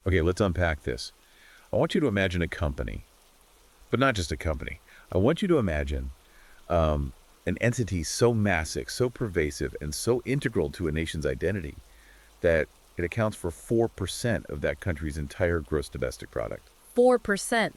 Okay, let's unpack this. I want you to imagine a company, but not just a company. I want you to imagine an entity so massive, so pervasive, and so integral to a nation's identity that it accounts for 4% of that country's entire gross domestic product. 4%.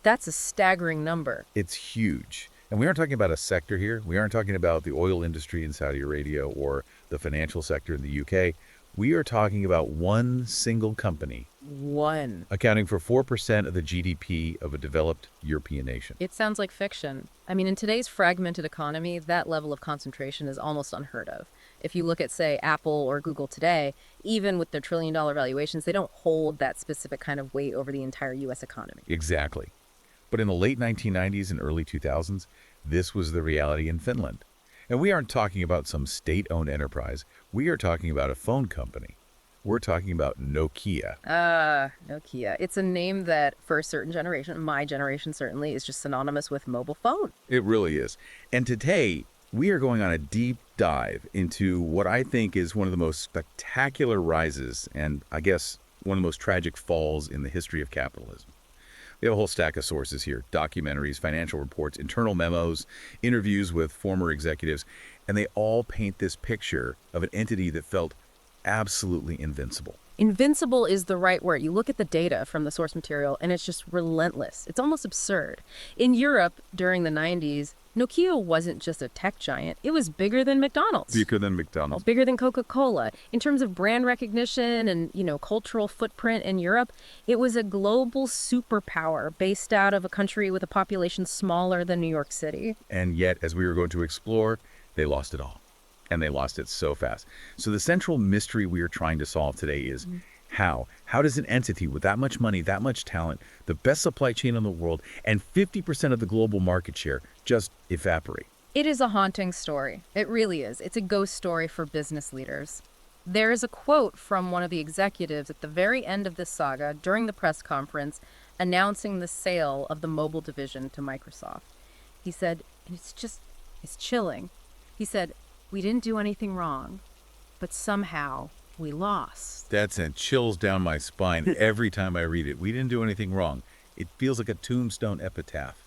That's a staggering number. It's huge. And we aren't talking about a sector here. We aren't talking about the oil industry in Saudi Arabia or the financial sector in the UK. We are talking about one single company One. accounting for 4% of the GDP of a developed European nation. It sounds like fiction. I mean, in today's fragmented economy, that level of concentration is almost unheard of. If you look at, say, Apple or Google today, even with their trillion-dollar valuations, they don't hold that specific kind of weight over the entire U.S. economy. Exactly. But in the late 1990s and early 2000s, this was the reality in Finland. And we aren't talking about some state-owned enterprise. We are talking about a phone company. We're talking about Nokia. Nokia. It's a name that, for a certain generation, my generation certainly, is just synonymous with mobile phone. It really is. And today, we are going on a deep dive into what I think is one of the most spectacular rises and, I guess, one of the most tragic falls in the history of capitalism. We have a whole stack of sources here, documentaries, financial reports, internal memos, interviews with former executives, and they all paint this picture of an entity that felt absolutely invincible. Invincible is the right word. You look at the data from the source material, and it's just relentless. It's almost absurd. In Europe, during the 90s, Nokia wasn't just a tech giant. It was bigger than McDonald's. Bigger than McDonald's. Bigger than Coca-Cola. In terms of brand recognition and, cultural footprint in Europe, it was a global superpower based out of a country with a population smaller than New York City. And yet, as we were going to explore, they lost it all. And they lost it so fast. So the central mystery we are trying to solve today is how? How does an entity with that much money, that much talent, the best supply chain in the world, and 50% of the global market share just evaporate? It is a haunting story. It really is. It's a ghost story for business leaders. There is a quote from one of the executives at the very end of this saga during the press conference announcing the sale of the mobile division to Microsoft. He said, and it's chilling. He said, "We didn't do anything wrong, but somehow we lost." That sent chills down my spine every time I read it. We didn't do anything wrong. It feels like a tombstone epitaph.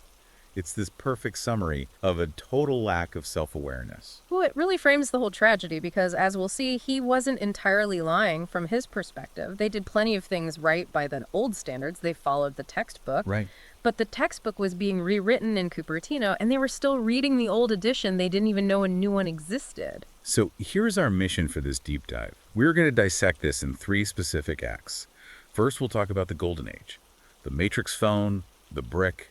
It's this perfect summary of a total lack of self-awareness. Well, it really frames the whole tragedy because, as we'll see, he wasn't entirely lying from his perspective. They did plenty of things right by the old standards. They followed the textbook. Right. But the textbook was being rewritten in Cupertino, and they were still reading the old edition. They didn't even know a new one existed. So here's our mission for this deep dive. We're going to dissect this in 3 specific acts. First, we'll talk about the golden age, the matrix phone, the brick,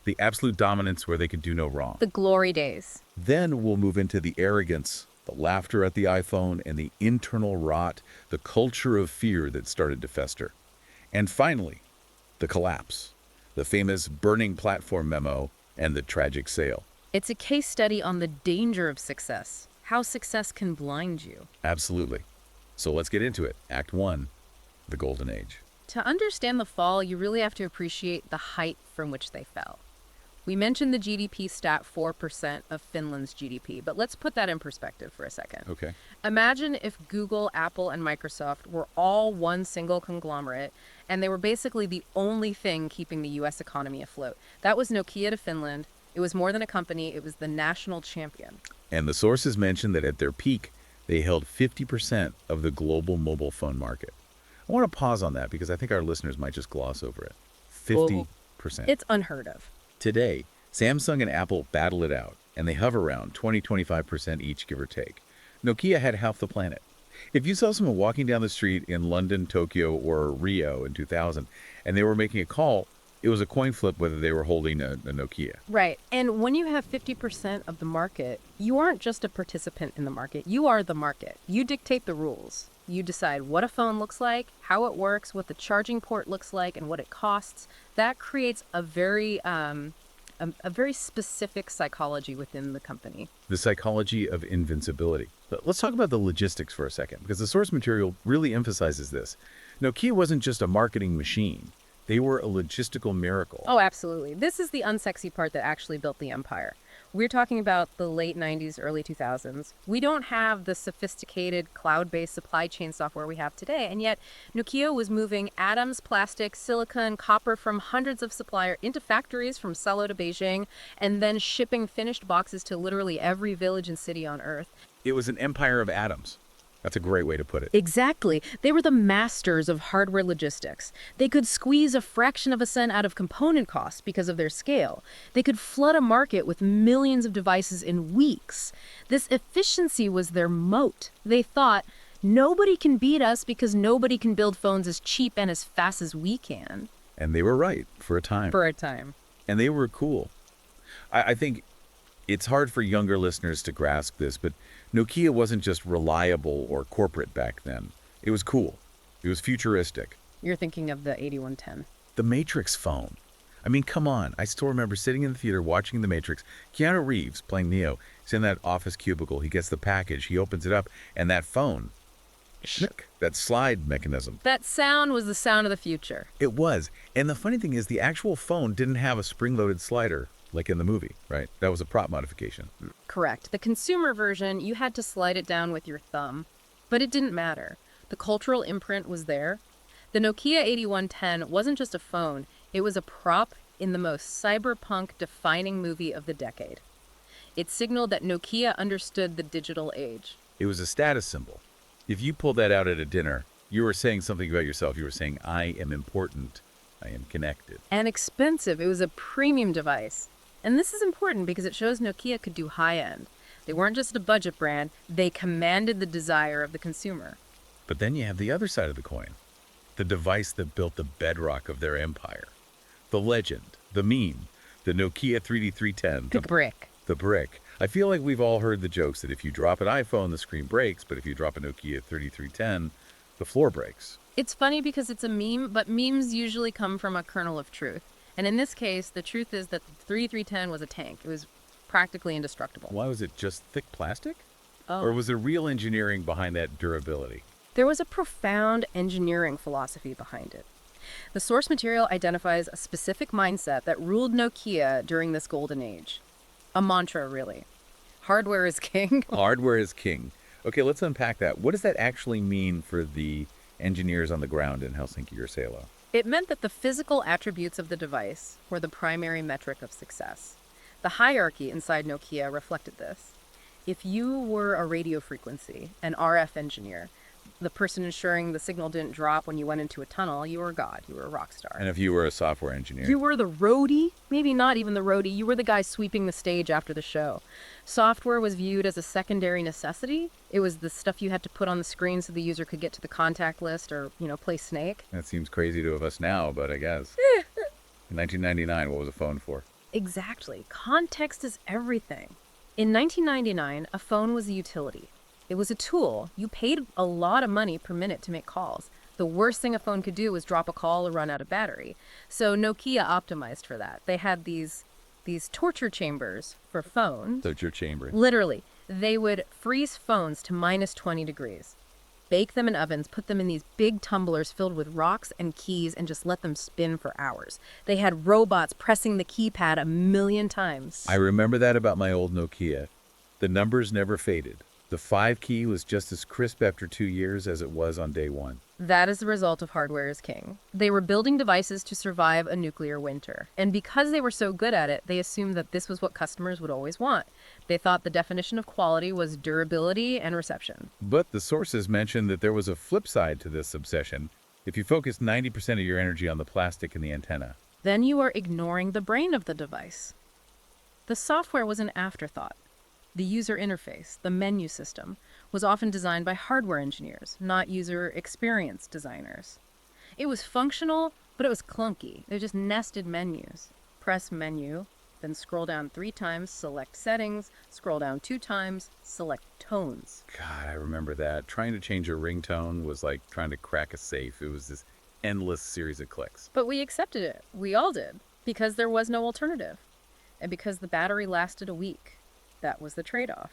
the absolute dominance where they could do no wrong. The glory days. Then we'll move into the arrogance, the laughter at the iPhone, and the internal rot, the culture of fear that started to fester. And finally, the collapse, the famous burning platform memo, and the tragic sale. It's a case study on the danger of success, how success can blind you. Absolutely. So let's get into it. Act 1, the golden age. To understand the fall, you really have to appreciate the height from which they fell. We mentioned the GDP stat 4% of Finland's GDP, but let's put that in perspective for a second. Okay. Imagine if Google, Apple, and Microsoft were all one single conglomerate, and they were basically the only thing keeping the U.S. economy afloat. That was Nokia to Finland. It was more than a company. It was the national champion. And the sources mentioned that at their peak, they held 50% of the global mobile phone market. I want to pause on that because I think our listeners might just gloss over it. 50%. It's unheard of. Today, Samsung and Apple battle it out, and they hover around 20-25% each, give or take. Nokia had half the planet. If you saw someone walking down the street in London, Tokyo, or Rio in 2000, and they were making a call, it was a coin flip whether they were holding a Nokia. Right. And when you have 50% of the market, you aren't just a participant in the market. You are the market. You dictate the rules. You decide what a phone looks like, how it works, what the charging port looks like, and what it costs. That creates a very specific psychology within the company. The psychology of invincibility. But let's talk about the logistics for a second, because the source material really emphasizes this. Nokia wasn't just a marketing machine. They were a logistical miracle. Oh, absolutely. This is the unsexy part that actually built the empire. We're talking about the late 90s, early 2000s. We don't have the sophisticated cloud-based supply chain software we have today, and yet Nokia was moving atoms, plastic, silicon, copper from hundreds of suppliers into factories from Salo to Beijing, and then shipping finished boxes to literally every village and city on Earth. It was an empire of atoms. That's a great way to put it. Exactly. They were the masters of hardware logistics. They could squeeze a fraction of a cent out of component costs because of their scale. They could flood a market with millions of devices in weeks. This efficiency was their moat. They thought, nobody can beat us because nobody can build phones as cheap and as fast as we can. And they were right for a time. For a time. And they were cool. I think it's hard for younger listeners to grasp this, but Nokia wasn't just reliable or corporate back then. It was cool. It was futuristic. You're thinking of the 8110. The Matrix phone. I mean, come on. I still remember sitting in the theater watching The Matrix. Keanu Reeves, playing Neo, is in that office cubicle. He gets the package. He opens it up, and that phone, schnick, that slide mechanism. That sound was the sound of the future. It was. And the funny thing is, the actual phone didn't have a spring-loaded slider like in the movie, right? That was a prop modification. Correct. The consumer version, you had to slide it down with your thumb. But it didn't matter. The cultural imprint was there. The Nokia 8110 wasn't just a phone. It was a prop in the most cyberpunk-defining movie of the decade. It signaled that Nokia understood the digital age. It was a status symbol. If you pulled that out at a dinner, you were saying something about yourself. You were saying, I am important. I am connected. And expensive. It was a premium device. And this is important because it shows Nokia could do high-end. They weren't just a budget brand, they commanded the desire of the consumer. But then you have the other side of the coin. The device that built the bedrock of their empire. The legend, the meme, the Nokia 3D310. The brick. The brick. I feel like we've all heard the jokes that if you drop an iPhone, the screen breaks, but if you drop a Nokia 3310, the floor breaks. It's funny because it's a meme, but memes usually come from a kernel of truth. And in this case, the truth is that the 3310 was a tank. It was practically indestructible. Why was it just thick plastic? Oh. Or was there real engineering behind that durability? There was a profound engineering philosophy behind it. The source material identifies a specific mindset that ruled Nokia during this golden age. A mantra, really. Hardware is king. Hardware is king. Okay, let's unpack that. What does that actually mean for the engineers on the ground in Helsinki or Salo? It meant that the physical attributes of the device were the primary metric of success. The hierarchy inside Nokia reflected this. If you were a radio frequency, an RF engineer, the person ensuring the signal didn't drop when you went into a tunnel, you were a god, you were a rock star. And if you were a software engineer? You were the roadie, maybe not even the roadie, you were the guy sweeping the stage after the show. Software was viewed as a secondary necessity. It was the stuff you had to put on the screen so the user could get to the contact list or, play Snake. That seems crazy to us now, but I guess. In 1999, what was a phone for? Exactly. Context is everything. In 1999, a phone was a utility. It was a tool. You paid a lot of money per minute to make calls. The worst thing a phone could do was drop a call or run out of battery. So Nokia optimized for that. They had these torture chambers for phones. Torture chamber. Literally. They would freeze phones to minus 20 degrees. Bake them in ovens, put them in these big tumblers filled with rocks and keys, and just let them spin for hours. They had robots pressing the keypad 1,000,000 times. I remember that about my old Nokia. The numbers never faded. The 5 key was just as crisp after 2 years as it was on day 1. That is the result of hardware is king. They were building devices to survive a nuclear winter. And because they were so good at it, they assumed that this was what customers would always want. They thought the definition of quality was durability and reception. But the sources mentioned that there was a flip side to this obsession. If you focus 90% of your energy on the plastic and the antenna, then you are ignoring the brain of the device. The software was an afterthought. The user interface, the menu system, was often designed by hardware engineers, not user experience designers. It was functional, but it was clunky. They just nested menus. Press menu, then scroll down 3 times, select settings, scroll down 2 times, select tones. God, I remember that. Trying to change a ringtone was like trying to crack a safe. It was this endless series of clicks. But we accepted it. We all did. Because there was no alternative. And because the battery lasted a week. That was the trade-off.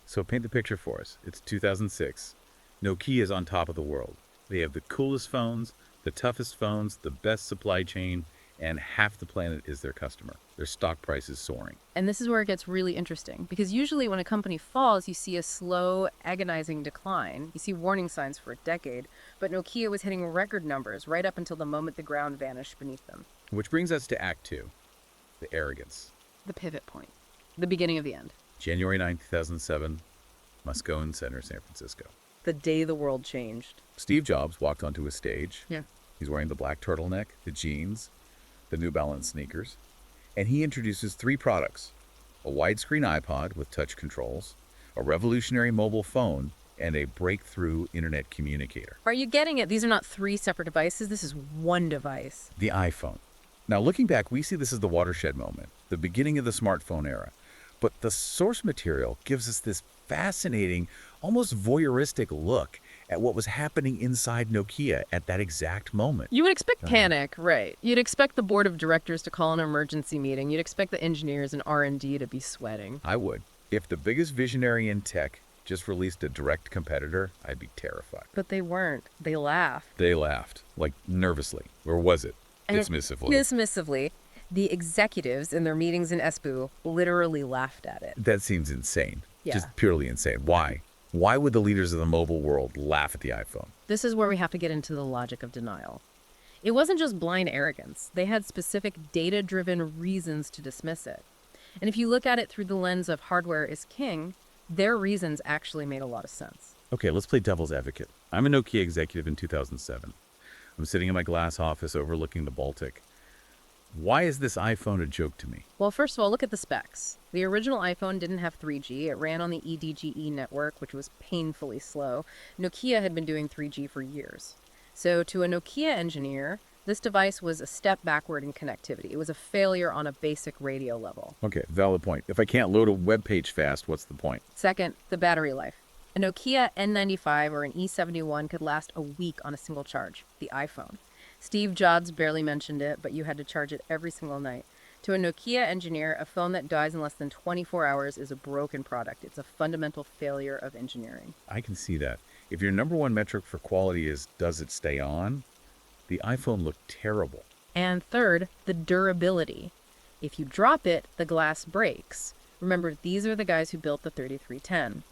So paint the picture for us. It's 2006. Nokia is on top of the world. They have the coolest phones, the toughest phones, the best supply chain, and half the planet is their customer. Their stock price is soaring. And this is where it gets really interesting, because usually when a company falls, you see a slow, agonizing decline. You see warning signs for a decade, but Nokia was hitting record numbers right up until the moment the ground vanished beneath them. Which brings us to Act 2, the Arrogance. The pivot point. The beginning of the end. January 9, 2007, Moscone Center, San Francisco. The day the world changed. Steve Jobs walked onto a stage. Yeah. He's wearing the black turtleneck, the jeans, the New Balance sneakers, and he introduces 3 products: a widescreen iPod with touch controls, a revolutionary mobile phone, and a breakthrough internet communicator. Are you getting it? These are not 3 separate devices. This is one device. The iPhone. Now, looking back, we see this as the watershed moment, the beginning of the smartphone era. But the source material gives us this fascinating, almost voyeuristic look at what was happening inside Nokia at that exact moment. You would expect panic, right? You'd expect the board of directors to call an emergency meeting. You'd expect the engineers and R&D to be sweating. I would. If the biggest visionary in tech just released a direct competitor, I'd be terrified. But they weren't. They laughed. They laughed, like nervously. Or was it? Dismissively. Dismissively. The executives in their meetings in Espoo literally laughed at it. That seems insane. Yeah. Just purely insane. Why? Why would the leaders of the mobile world laugh at the iPhone? This is where we have to get into the logic of denial. It wasn't just blind arrogance. They had specific data-driven reasons to dismiss it. And if you look at it through the lens of hardware is king, their reasons actually made a lot of sense. Okay, let's play devil's advocate. I'm a Nokia executive in 2007. I'm sitting in my glass office overlooking the Baltic. Why is this iPhone a joke to me? Well, first of all, look at the specs. The original iPhone didn't have 3G. It ran on the EDGE network, which was painfully slow. Nokia had been doing 3G for years. So to a Nokia engineer, this device was a step backward in connectivity. It was a failure on a basic radio level. Okay, valid point. If I can't load a web page fast, what's the point? Second, the battery life. A Nokia N95 or an E71 could last a week on a single charge. The iPhone. Steve Jobs barely mentioned it, but you had to charge it every single night. To a Nokia engineer, a phone that dies in less than 24 hours is a broken product. It's a fundamental failure of engineering. I can see that. If your number one metric for quality is does it stay on, the iPhone looked terrible. And third, the durability. If you drop it, the glass breaks. Remember, these are the guys who built the 3310.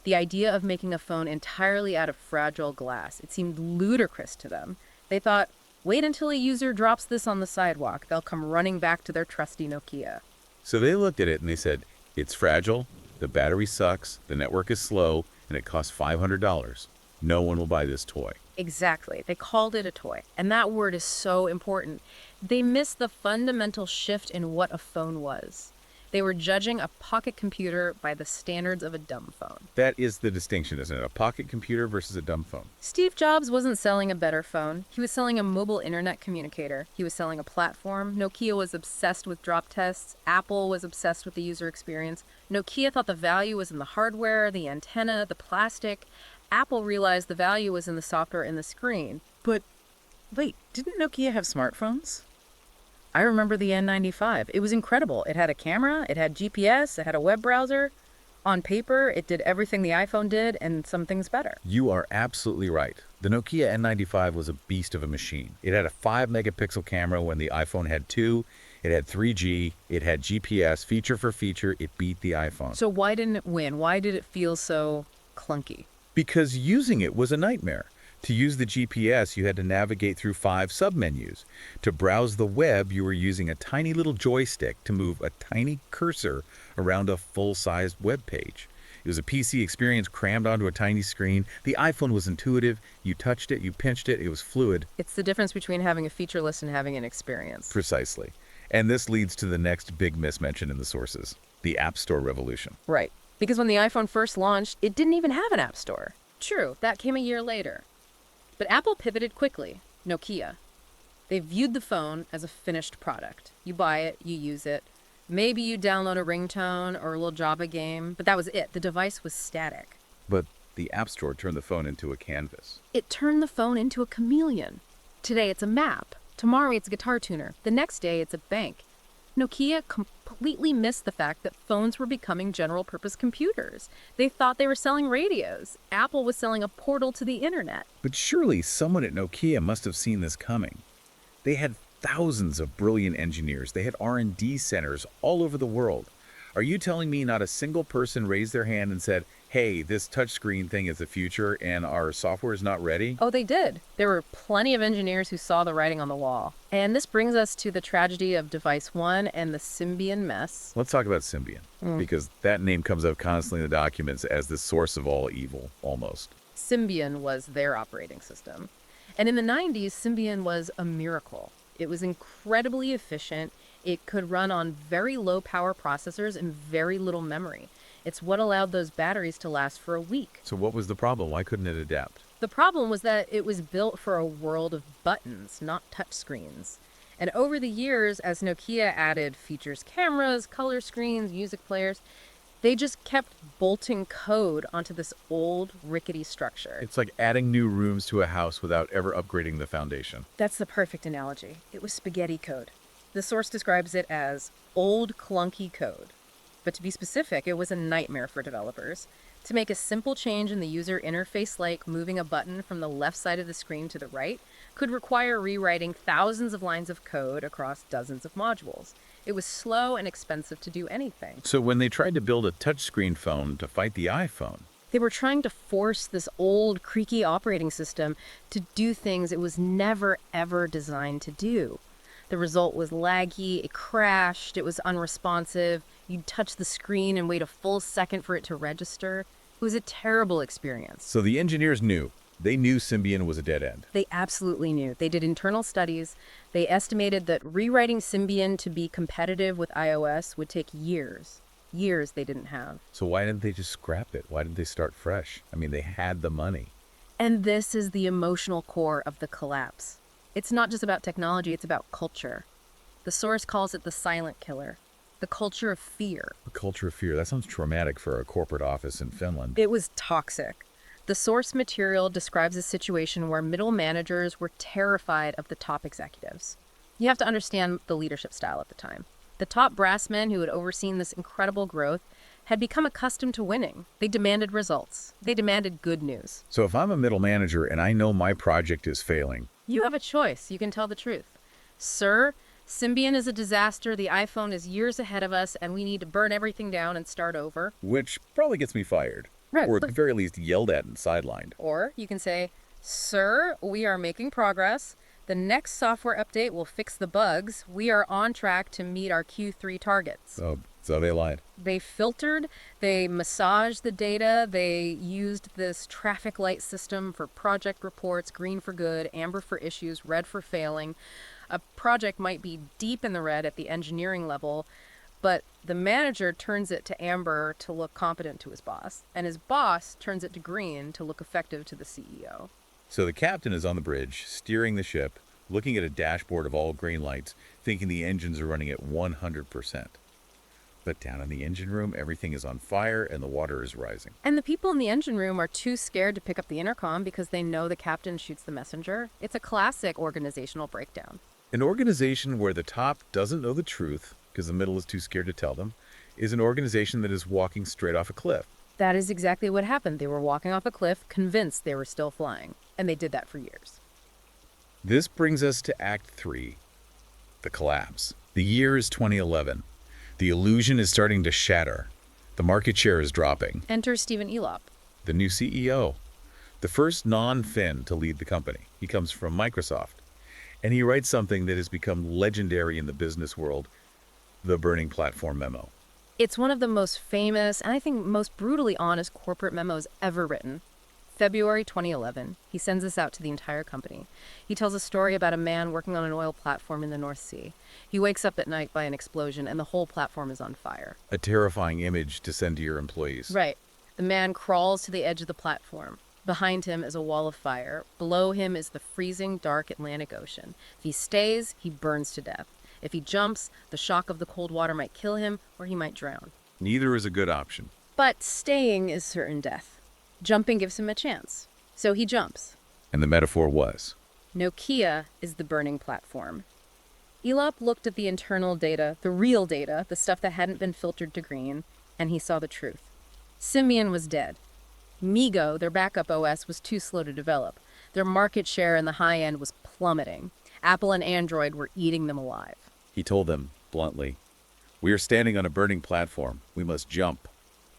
The idea of making a phone entirely out of fragile glass, it seemed ludicrous to them. They thought, wait until a user drops this on the sidewalk. They'll come running back to their trusty Nokia. So they looked at it and they said, it's fragile, the battery sucks, the network is slow, and it costs $500. No one will buy this toy. Exactly. They called it a toy. And that word is so important. They missed the fundamental shift in what a phone was. They were judging a pocket computer by the standards of a dumb phone. That is the distinction, isn't it? A pocket computer versus a dumb phone. Steve Jobs wasn't selling a better phone. He was selling a mobile internet communicator. He was selling a platform. Nokia was obsessed with drop tests. Apple was obsessed with the user experience. Nokia thought the value was in the hardware, the antenna, the plastic. Apple realized the value was in the software and the screen. But wait, didn't Nokia have smartphones? I remember the N95. It was incredible. It had a camera, it had GPS, it had a web browser. On paper, it did everything the iPhone did and some things better. You are absolutely right. The Nokia N95 was a beast of a machine. It had a 5-megapixel camera when the iPhone had 2. It had 3G. It had GPS. Feature for feature, it beat the iPhone. So why didn't it win? Why did it feel so clunky? Because using it was a nightmare. To use the GPS, you had to navigate through 5 submenus. To browse the web, you were using a tiny little joystick to move a tiny cursor around a full-sized web page. It was a PC experience crammed onto a tiny screen. The iPhone was intuitive. You touched it, you pinched it, it was fluid. It's the difference between having a feature list and having an experience. Precisely. And this leads to the next big miss mentioned in the sources, the App Store revolution. Right. Because when the iPhone first launched, it didn't even have an app store. True, that came a year later. But Apple pivoted quickly. Nokia. They viewed the phone as a finished product. You buy it, you use it. Maybe you download a ringtone or a little Java game, but that was it. The device was static. But the App Store turned the phone into a canvas. It turned the phone into a chameleon. Today it's a map. Tomorrow it's a guitar tuner. The next day it's a bank. Nokia completely missed the fact that phones were becoming general-purpose computers. They thought they were selling radios. Apple was selling a portal to the internet. But surely someone at Nokia must have seen this coming. They had thousands of brilliant engineers. They had R&D centers all over the world. Are you telling me not a single person raised their hand and said, hey, this touchscreen thing is the future and our software is not ready? Oh, they did. There were plenty of engineers who saw the writing on the wall. And this brings us to the tragedy of Device 1 and the Symbian mess. Let's talk about Symbian, because that name comes up constantly in the documents as the source of all evil, almost. Symbian was their operating system. And in the 90s, Symbian was a miracle. It was incredibly efficient. It could run on very low power processors and very little memory. It's what allowed those batteries to last for a week. So what was the problem? Why couldn't it adapt? The problem was that it was built for a world of buttons, not touchscreens. And over the years, as Nokia added features, cameras, color screens, music players, they just kept bolting code onto this old, rickety structure. It's like adding new rooms to a house without ever upgrading the foundation. That's the perfect analogy. It was spaghetti code. The source describes it as old, clunky code. But to be specific, it was a nightmare for developers. To make a simple change in the user interface, like moving a button from the left side of the screen to the right, could require rewriting thousands of lines of code across dozens of modules. It was slow and expensive to do anything. So when they tried to build a touchscreen phone to fight the iPhone, They were trying to force this old, creaky operating system to do things it was never, ever designed to do. The result was laggy, it crashed, it was unresponsive. You'd touch the screen and wait a full second for it to register. It was a terrible experience. so the engineers knew. They knew Symbian was a dead end. They absolutely knew. They did internal studies. They estimated that rewriting Symbian to be competitive with iOS would take years. Years they didn't have. So why didn't they just scrap it? Why didn't they start fresh? I mean, they had the money. And this is the emotional core of the collapse. It's not just about technology, it's about culture. The source calls it the silent killer, the culture of fear. A culture of fear. That sounds traumatic for a corporate office in Finland. It was toxic. The source material describes a situation where middle managers were terrified of the top executives. You have to understand the leadership style at the time. The top brass men who had overseen this incredible growth had become accustomed to winning. They demanded results. They demanded good news. So if I'm a middle manager and I know my project is failing, You have a choice. You can tell the truth. Sir, Symbian is a disaster. The iPhone is years ahead of us, and we need to burn everything down and start over. which probably gets me fired, Right, or at but- the very least yelled at and sidelined. Or you can say, Sir, we are making progress. The next software update will fix the bugs. We are on track to meet our Q3 targets. So they lied. They filtered, they massaged the data, they used this traffic light system for project reports, green for good, amber for issues, red for failing. A project might be deep in the red at the engineering level, but the manager turns it to amber to look competent to his boss, and his boss turns it to green to look effective to the CEO. So the captain is on the bridge, steering the ship, looking at a dashboard of all green lights, thinking the engines are running at 100%. But down in the engine room, everything is on fire and the water is rising. And the people in the engine room are too scared to pick up the intercom because they know the captain shoots the messenger. It's a classic organizational breakdown. An organization where the top doesn't know the truth because the middle is too scared to tell them is an organization that is walking straight off a cliff. That is exactly what happened. They were walking off a cliff, convinced they were still flying. And they did that for years. This brings us to Act 3, the collapse. The year is 2011. The illusion is starting to shatter. The market share is dropping. Enter Stephen Elop. The new CEO, the first non-Finn to lead the company. He comes from Microsoft. And he writes something that has become legendary in the business world, the Burning Platform Memo. It's one of the most famous and I think most brutally honest corporate memos ever written. February 2011. He sends this out to the entire company. He tells a story about a man working on an oil platform in the North Sea. He wakes up at night by an explosion and the whole platform is on fire. A terrifying image to send to your employees. Right. The man crawls to the edge of the platform. Behind him is a wall of fire. Below him is the freezing, dark Atlantic Ocean. If he stays, he burns to death. If he jumps, the shock of the cold water might kill him or he might drown. Neither is a good option. But staying is certain death. Jumping gives him a chance. So he jumps. And the metaphor was. Nokia is the burning platform. Elop looked at the internal data, the real data, the stuff that hadn't been filtered to green, and he saw the truth. Symbian was dead. Migo, their backup OS, was too slow to develop. Their market share in the high end was plummeting. Apple and Android were eating them alive. He told them, bluntly, "We are standing on a burning platform. We must jump."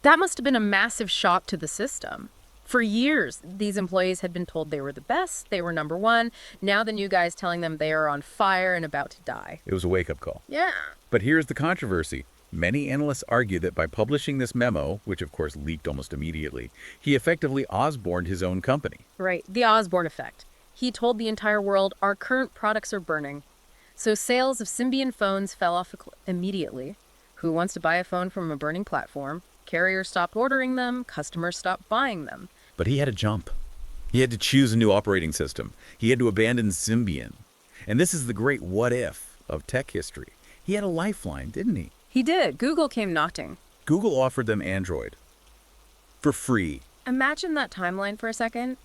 That must have been a massive shock to the system. For years, these employees had been told they were the best, they were number one. Now the new guy's telling them they are on fire and about to die. It was a wake-up call. Yeah. But here's the controversy. Many analysts argue that by publishing this memo, which of course leaked almost immediately, he effectively Osborned his own company. Right, the Osborne effect. He told the entire world, our current products are burning. So sales of Symbian phones fell off immediately. Who wants to buy a phone from a burning platform? Carriers stopped ordering them, customers stopped buying them. But he had to jump. He had to choose a new operating system. He had to abandon Symbian. And this is the great what if of tech history. He had a lifeline, didn't he? He did. Google came knocking. Google offered them Android for free. Imagine that timeline for a second.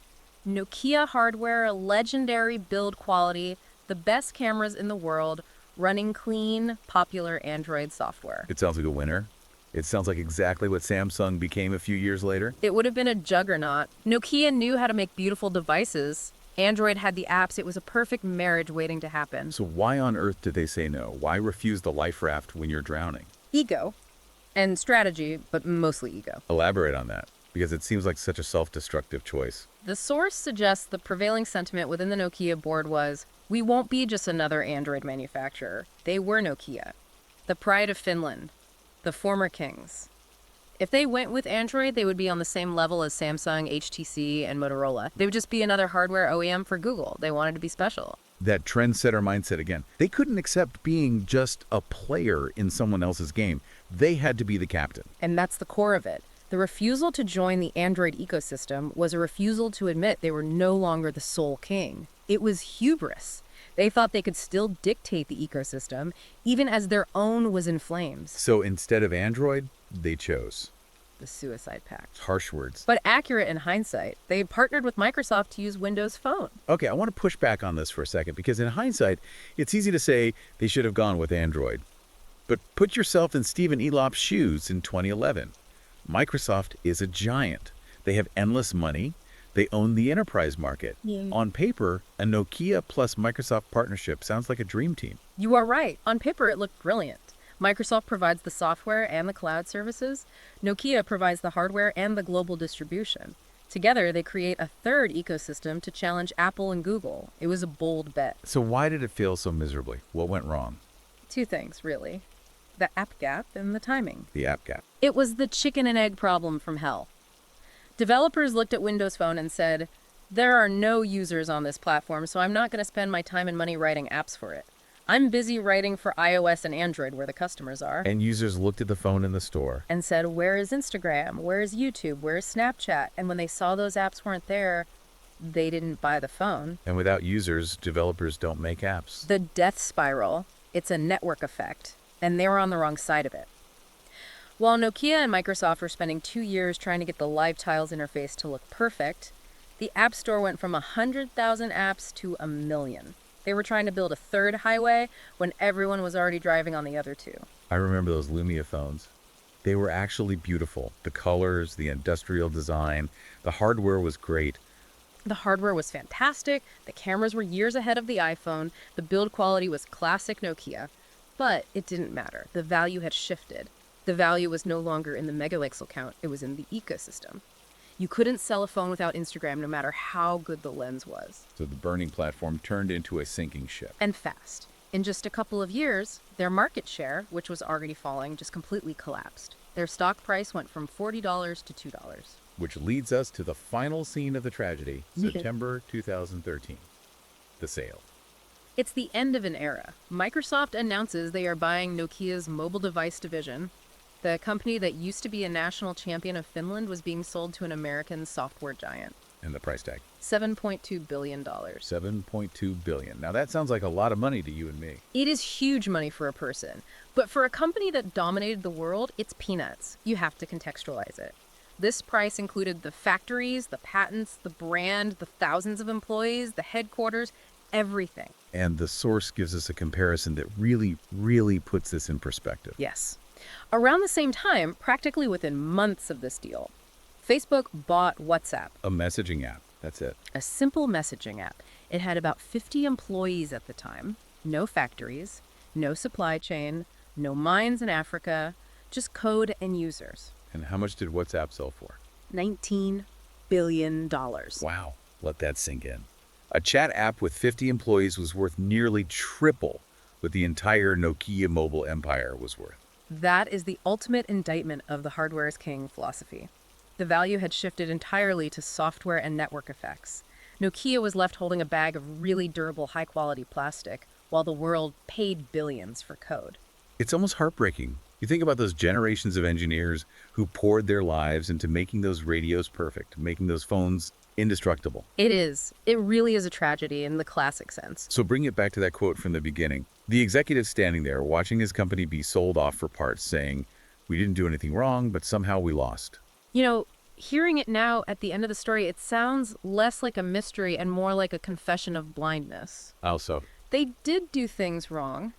Nokia hardware, legendary build quality, the best cameras in the world, running clean, popular Android software. It sounds like a winner. It sounds like exactly what Samsung became a few years later. It would have been a juggernaut. Nokia knew how to make beautiful devices. Android had the apps. It was a perfect marriage waiting to happen. So why on earth did they say no? Why refuse the life raft when you're drowning? Ego. And strategy, but mostly ego. Elaborate on that, because it seems like such a self-destructive choice. The source suggests the prevailing sentiment within the Nokia board was, we won't be just another Android manufacturer. They were Nokia, the pride of Finland, the former kings. If they went with Android, they would be on the same level as Samsung, HTC, and Motorola. They would just be another hardware OEM for Google. They wanted to be special. That trendsetter mindset again. They couldn't accept being just a player in someone else's game. They had to be the captain. And that's the core of it. The refusal to join the Android ecosystem was a refusal to admit they were no longer the sole king. It was hubris. They thought they could still dictate the ecosystem, even as their own was in flames. So instead of Android, they chose. The suicide pact. Harsh words. But accurate in hindsight, they partnered with Microsoft to use Windows Phone. Okay, I want to push back on this for a second, because in hindsight, it's easy to say they should have gone with Android. But put yourself in Stephen Elop's shoes in 2011. Microsoft is a giant. They have endless money. They own the enterprise market. On paper, a Nokia plus Microsoft partnership sounds like a dream team. You are right. On paper, it looked brilliant. Microsoft provides the software and the cloud services. Nokia provides the hardware and the global distribution. Together, they create a third ecosystem to challenge Apple and Google. It was a bold bet. So why did it fail so miserably? What went wrong? Two things, really. The app gap and the timing. The app gap. It was the chicken and egg problem from hell. Developers looked at Windows Phone and said, there are no users on this platform, so I'm not going to spend my time and money writing apps for it. I'm busy writing for iOS and Android where the customers are. And users looked at the phone in the store And said, where is Instagram? Where is YouTube? Where is Snapchat? And when they saw those apps weren't there, they didn't buy the phone. And without users, developers don't make apps. The death spiral, it's a network effect, and they were on the wrong side of it. While Nokia and Microsoft were spending 2 years trying to get the Live Tiles interface to look perfect, the App Store went from 100,000 apps to 1 million. They were trying to build a third highway when everyone was already driving on the other two. I remember those Lumia phones. They were actually beautiful. The colors, the industrial design, the hardware was great. The hardware was fantastic, the cameras were years ahead of the iPhone, the build quality was classic Nokia. But it didn't matter. The value had shifted. The value was no longer in the megapixel count, it was in the ecosystem. You couldn't sell a phone without Instagram no matter how good the lens was. So the burning platform turned into a sinking ship. And fast. In just a couple of years, their market share, which was already falling, just completely collapsed. Their stock price went from $40 to $2. Which leads us to the final scene of the tragedy, September 2013. The sale. It's the end of an era. Microsoft announces they are buying Nokia's mobile device division. The company that used to be a national champion of Finland was being sold to an American software giant. And the price tag. $7.2 billion. $7.2 billion. Now that sounds like a lot of money to you and me. It is huge money for a person. But for a company that dominated the world, it's peanuts. You have to contextualize it. This price included the factories, the patents, the brand, the thousands of employees, the headquarters, everything. And the source gives us a comparison that really puts this in perspective. Yes. Around the same time, practically within months of this deal, Facebook bought WhatsApp, A messaging app. That's it. a simple messaging app. It had about 50 employees at the time, no factories, no supply chain, no mines in Africa, just code and users. And how much did WhatsApp sell for? $19 billion. Wow, let that sink in. A chat app with 50 employees was worth nearly triple what the entire Nokia mobile empire was worth. That is the ultimate indictment of the hardware is king philosophy. The value had shifted entirely to software and network effects. Nokia was left holding a bag of really durable, high-quality plastic, while the world paid billions for code. It's almost heartbreaking. You think about those generations of engineers who poured their lives into making those radios perfect, making those phones indestructible. It is. It really is a tragedy in the classic sense. So bring it back to that quote from the beginning. The executive standing there, watching his company be sold off for parts, saying, "We didn't do anything wrong, but somehow we lost." You know, hearing it now at the end of the story, it sounds less like a mystery and more like a confession of blindness. Also, They did do things wrong,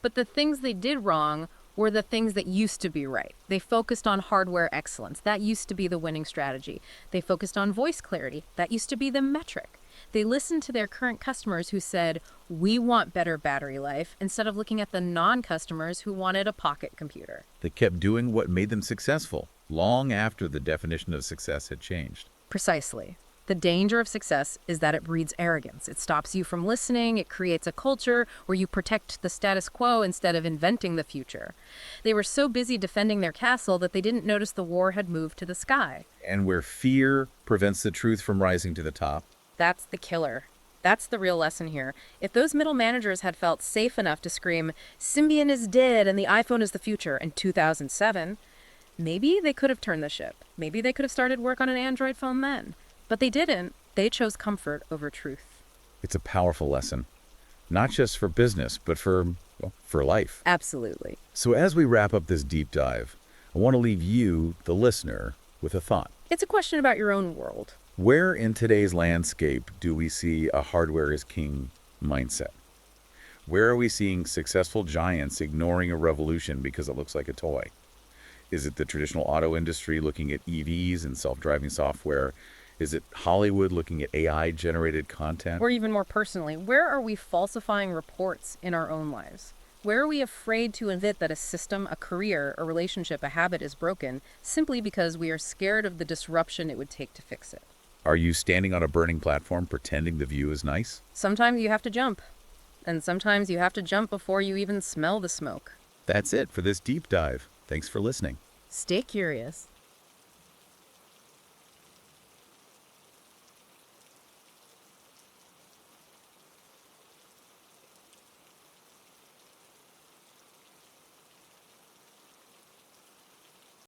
but the things they did wrong were the things that used to be right. They focused on hardware excellence. That used to be the winning strategy. They focused on voice clarity. That used to be the metric. They listened to their current customers who said, "We want better battery life," instead of looking at the non-customers who wanted a pocket computer. they kept doing what made them successful, long after the definition of success had changed. Precisely. The danger of success is that it breeds arrogance. It stops you from listening. It creates a culture where you protect the status quo instead of inventing the future. They were so busy defending their castle that they didn't notice the war had moved to the sky. And where fear prevents the truth from rising to the top, That's the killer. That's the real lesson here. If those middle managers had felt safe enough to scream, "Symbian is dead and the iPhone is the future" in 2007, maybe they could have turned the ship. Maybe they could have started work on an Android phone then. But they didn't. They chose comfort over truth. it's a powerful lesson, not just for business, but for life. Absolutely. So as we wrap up this deep dive, I want to leave you, the listener, with a thought. It's a question about your own world. Where in today's landscape do we see a hardware is king mindset? Where are we seeing successful giants ignoring a revolution because it looks like a toy? Is it the traditional auto industry looking at EVs and self-driving software? Is it Hollywood looking at AI-generated content? Or even more personally, where are we falsifying reports in our own lives? Where are we afraid to admit that a system, a career, a relationship, a habit is broken simply because we are scared of the disruption it would take to fix it? Are you standing on a burning platform pretending the view is nice? Sometimes you have to jump. And sometimes you have to jump before you even smell the smoke. That's it for this deep dive. Thanks for listening. Stay curious.